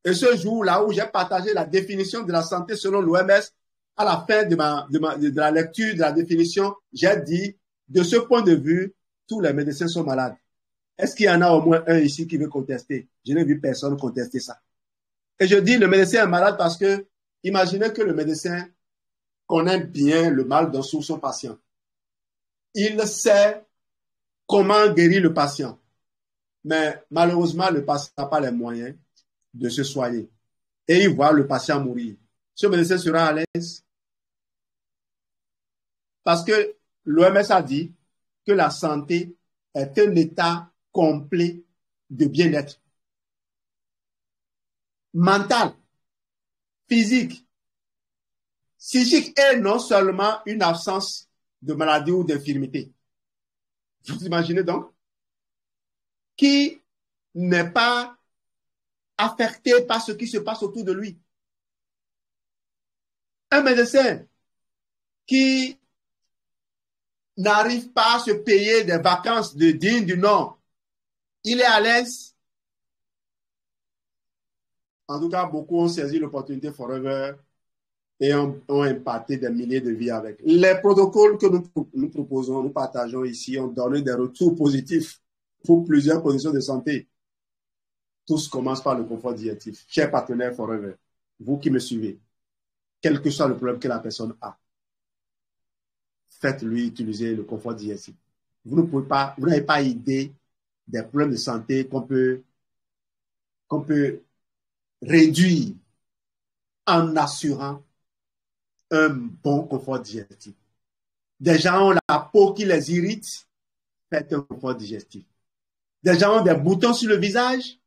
Et ce jour-là où j'ai partagé la définition de la santé selon l'OMS, à la fin de la lecture de la définition, j'ai dit, de ce point de vue, tous les médecins sont malades. Est-ce qu'il y en a au moins un ici qui veut contester? Je n'ai vu personne contester ça. Et je dis, le médecin est malade parce que, imaginez que le médecin connaît bien le mal dans son patient. Il sait comment guérir le patient. Mais malheureusement, le patient n'a pas les moyens de se soigner. Et il voit le patient mourir. Ce médecin sera à l'aise. Parce que l'OMS a dit que la santé est un état complet de bien-être. Mental, physique, psychique et non seulement une absence de maladie ou d'infirmité. Vous imaginez donc? Qui n'est pas affecté par ce qui se passe autour de lui. Un médecin qui n'arrive pas à se payer des vacances dignes du Nord, il est à l'aise. En tout cas, beaucoup ont saisi l'opportunité Forever et ont impacté des milliers de vies avec. Les protocoles que nous proposons, nous partageons ici, ont donné des retours positifs pour plusieurs conditions de santé. Tous commencent par le confort digestif. Chers partenaires Forever, vous qui me suivez, quel que soit le problème que la personne a, faites-lui utiliser le confort digestif. Vous n'avez pas idée des problèmes de santé qu'on peut réduire en assurant un bon confort digestif. Des gens ont la peau qui les irrite, faites un confort digestif. Des gens ont des boutons sur le visage,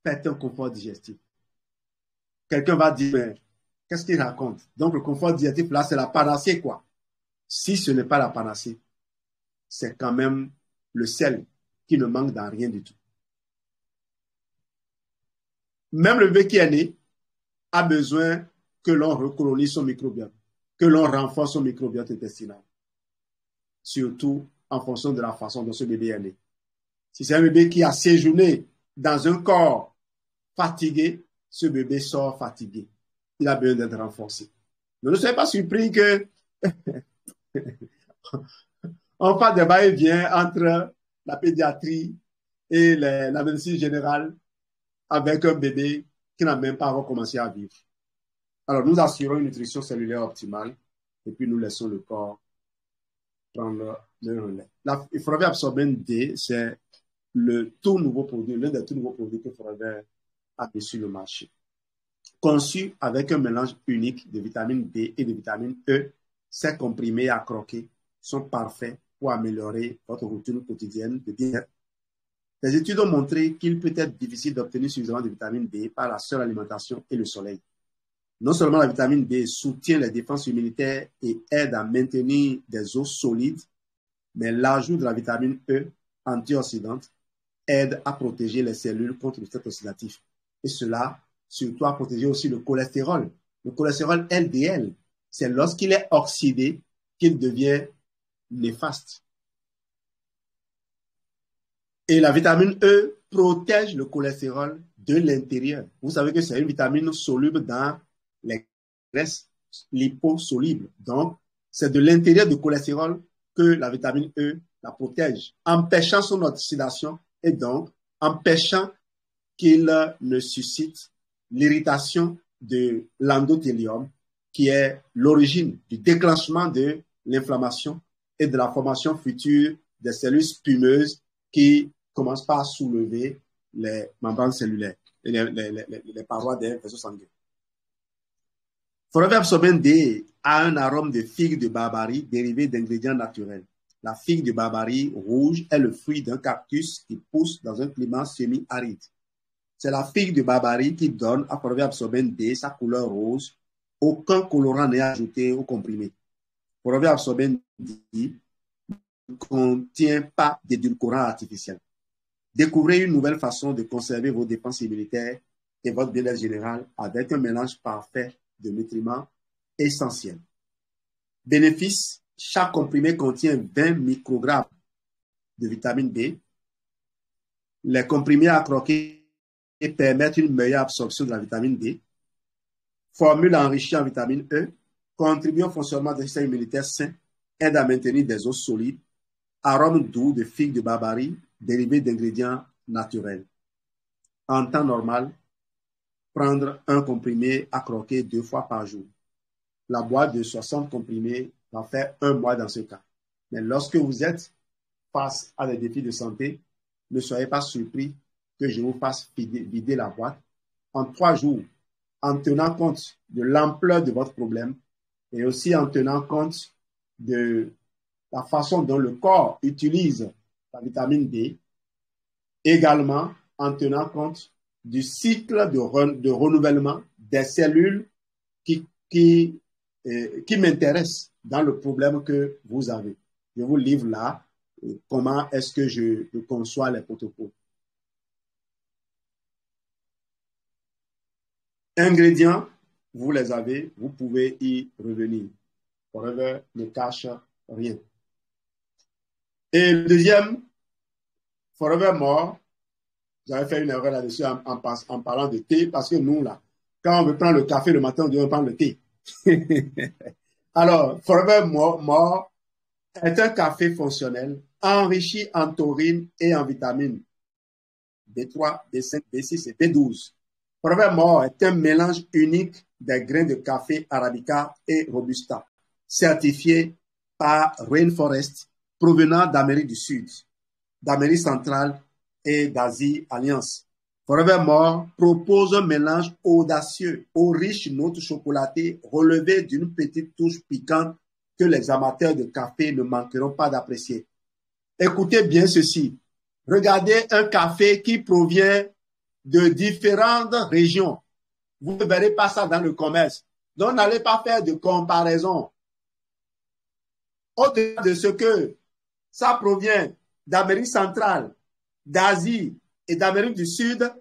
faites un confort digestif. Quelqu'un va dire, mais qu'est-ce qu'il raconte? Donc le confort digestif, là, c'est la panacée, quoi. Si ce n'est pas la panacée, c'est quand même le sel qui ne manque dans rien du tout. Même le bébé qui est né a besoin que l'on recolonise son microbiote, que l'on renforce son microbiote intestinal. Surtout en fonction de la façon dont ce bébé est né. Si c'est un bébé qui a séjourné dans un corps fatigué, ce bébé sort fatigué. Il a besoin d'être renforcé. Ne soyez pas surpris que on fait des va-et-vient entre la pédiatrie et la médecine générale avec un bébé qui n'a même pas encore commencé à vivre. Alors, nous assurons une nutrition cellulaire optimale et puis nous laissons le corps prendre le relais. Le Forever Absorbent D, c'est le tout nouveau produit, l'un des tout nouveaux produits que Forever a mis sur le marché. Conçu avec un mélange unique de vitamine B et de vitamine E, ces comprimés à croquer sont parfaits pour améliorer votre routine quotidienne de bien-être. Les études ont montré qu'il peut être difficile d'obtenir suffisamment de vitamine D par la seule alimentation et le soleil. Non seulement la vitamine D soutient les défenses immunitaires et aide à maintenir des os solides, mais l'ajout de la vitamine E antioxydante aide à protéger les cellules contre le stress oxydatif. Et cela, surtout, à protéger aussi le cholestérol. Le cholestérol LDL, c'est lorsqu'il est oxydé qu'il devient néfaste. Et la vitamine E protège le cholestérol de l'intérieur. Vous savez que c'est une vitamine soluble dans les graisses liposolubles. Donc, c'est de l'intérieur du cholestérol que la vitamine E la protège, empêchant son oxydation et donc empêchant qu'il ne suscite l'irritation de l'endothélium, qui est l'origine du déclenchement de l'inflammation et de la formation future des cellules spumeuses qui commencent par soulever les membranes cellulaires et les parois des vaisseaux sanguins. Forever Absorbent D a un arôme de figue de Barbarie dérivé d'ingrédients naturels. La figue de Barbarie rouge est le fruit d'un cactus qui pousse dans un climat semi-aride. C'est la figue de Barbarie qui donne à Forever Absorbent D sa couleur rose. Aucun colorant n'est ajouté au comprimé. Forever Absorbent D ne contient pas d'édulcorant artificiel. Découvrez une nouvelle façon de conserver vos défenses immunitaires et votre bien-être général avec un mélange parfait de nutriments essentiels. Bénéfice, chaque comprimé contient 20 microgrammes de vitamine B. Les comprimés à croquer permettent une meilleure absorption de la vitamine D. Formule enrichie en vitamine E, contribue au fonctionnement d'un système immunitaire sain, aide à maintenir des os solides, arôme doux de figue de Barbarie, dérivé d'ingrédients naturels. En temps normal, prendre un comprimé à croquer 2 fois par jour. La boîte de 60 comprimés va faire 1 mois dans ce cas. Mais lorsque vous êtes face à des défis de santé, ne soyez pas surpris que je vous fasse vider la boîte en 3 jours, en tenant compte de l'ampleur de votre problème et aussi en tenant compte de la façon dont le corps utilise la vitamine D, également en tenant compte du cycle de renouvellement des cellules qui m'intéressent dans le problème que vous avez. Je vous livre là comment est-ce que je conçois les protocoles. Ingrédients, vous les avez, vous pouvez y revenir. Forever ne cache rien. Et le deuxième, Forever More, j'avais fait une erreur là-dessus en parlant de thé, parce que nous, là, quand on veut prendre le café le matin, on doit prendre le thé. Alors, Forever More est un café fonctionnel enrichi en taurine et en vitamines B3, B5, B6 et B12. Forever More est un mélange unique des grains de café Arabica et Robusta, certifié par Rainforest, provenant d'Amérique du Sud, d'Amérique centrale et d'Asie Alliance. Forever More propose un mélange audacieux aux riches notes chocolatées relevées d'une petite touche piquante que les amateurs de café ne manqueront pas d'apprécier. Écoutez bien ceci. Regardez un café qui provient de différentes régions. Vous ne verrez pas ça dans le commerce. Donc, n'allez pas faire de comparaison. Au-delà de ce que ça provient d'Amérique centrale, d'Asie et d'Amérique du Sud,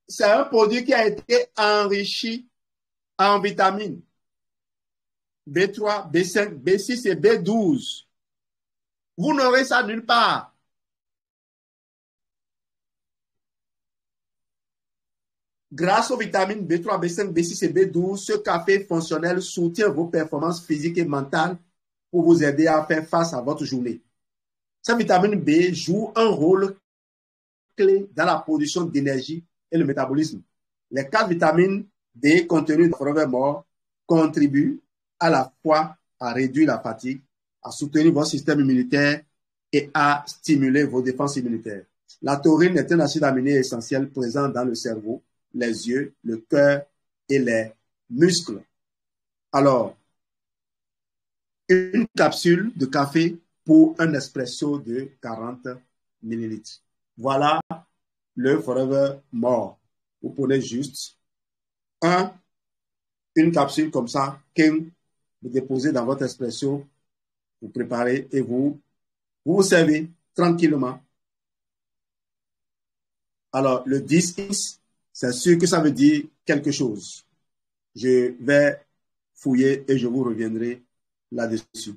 c'est un produit qui a été enrichi en vitamines B3, B5, B6 et B12. Vous n'aurez ça nulle part. Grâce aux vitamines B3, B5, B6 et B12, ce café fonctionnel soutient vos performances physiques et mentales pour vous aider à faire face à votre journée. Cette vitamine B joue un rôle clé dans la production d'énergie et le métabolisme. Les 4 vitamines D contenues dans Forever More contribuent à la fois à réduire la fatigue, à soutenir votre système immunitaire et à stimuler vos défenses immunitaires. La taurine est un acide aminé essentiel présent dans le cerveau, les yeux, le cœur et les muscles. Alors, une capsule de café pour un espresso de 40 ml. Voilà le Forever More. Vous prenez juste une capsule comme ça, vous déposez dans votre espresso, vous préparez et vous servez tranquillement. Alors, le 10X, c'est sûr que ça veut dire quelque chose. Je vais fouiller et je vous reviendrai là-dessus.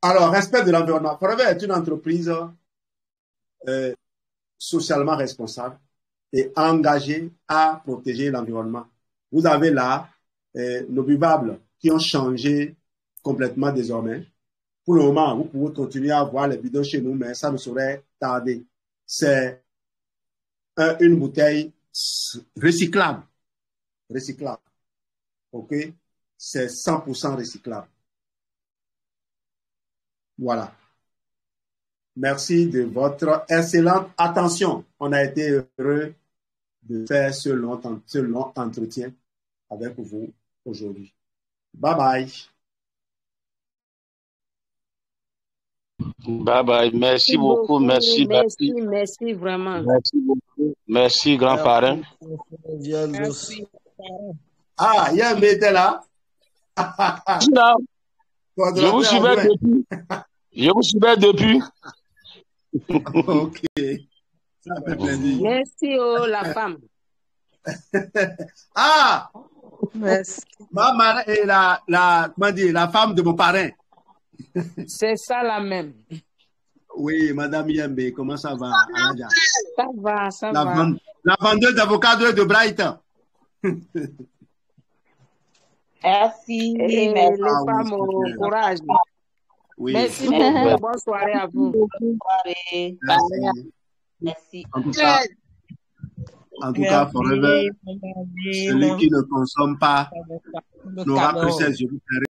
Alors, respect de l'environnement. Forever est une entreprise socialement responsable et engagée à protéger l'environnement. Vous avez là nos buvables qui ont changé complètement désormais. Pour le moment, vous pouvez continuer à voir les bidons chez nous, mais ça ne saurait tarder. C'est une bouteille recyclable. Recyclable. OK? C'est 100% recyclable. Voilà. Merci de votre excellente attention. On a été heureux de faire ce long entretien avec vous aujourd'hui. Bye bye. Bye bye. Merci beaucoup. Merci vraiment. Merci beaucoup. Merci, grand parrain. Merci. Ah, il y a un était là. Je vous suivais depuis. Je vous suivais depuis. Ok. Ça fait plaisir. Merci, la femme. Ah! Merci. Ma marraine est la femme de mon parrain. C'est ça la même. Oui, Madame Yembe, comment ça va, Aladja? Ça va, ça va. La vendeuse d'avocats de Brighton. Merci. Et les femmes au courage. Oui. Merci beaucoup. Bonne soirée à vous. Bonne soirée. Merci. En tout cas, Forever, celui qui ne consomme pas n'aura plus ses yeux.